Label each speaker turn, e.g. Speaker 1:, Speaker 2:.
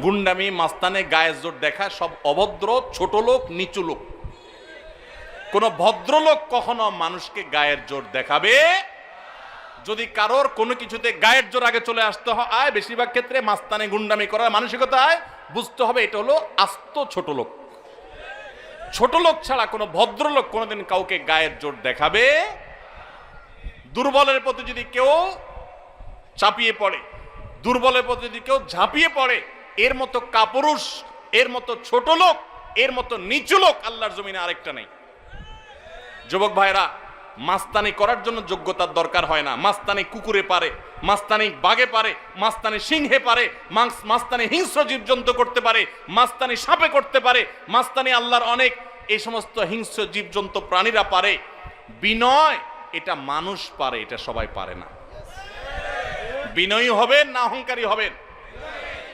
Speaker 1: গুন্ডামি, মাস্তানে, গায়ের জোর দেখা সব অভদ্র, ছোট লোক, নিচু লোক। কোন ভদ্রলোক কখনো মানুষকে গায়ের জোর দেখাবে। যদি কারোর কোনো কিছুতে গায়ের জোর আগে চলে আসতে হয়, বেশিরভাগ ক্ষেত্রে মাস্তানে গুন্ডামি করার মানসিকতায় বুঝতে হবে এটা হলো আস্ত ছোট লোক। ছোট লোক ছাড়া কোনো ভদ্রলোক কোনোদিন কাউকে গায়ের জোর দেখাবে। দুর্বলের প্রতি যদি কেউ চাপিয়ে পড়ে, দুর্বলের প্রতি যদি কেউ ঝাঁপিয়ে পড়ে, এর মতো কাপুরুষ, এর মতো ছোট লোক, এর মতো নিচু লোক আল্লাহর জমিনে আরেকটা নেই। যুবক ভাইরা, মাস্তানি করার জন্য যোগ্যতার দরকার হয় না। মাস্তানি কুকুরে পারে, মাস্তানি বাঘে পারে, মাস্তানি সিংহে পারে, মাস্তানি হিংস্র জীবজন্তু করতে পারে, মাস্তানি সাপে করতে পারে, মাস্তানি আল্লাহর অনেক এই সমস্ত হিংস্র জীবজন্তু প্রাণীরা পারে। বিনয় এটা মানুষ পারে, এটা সবাই পারে না। বিনয়ী হবেন না অহংকারী হবেন,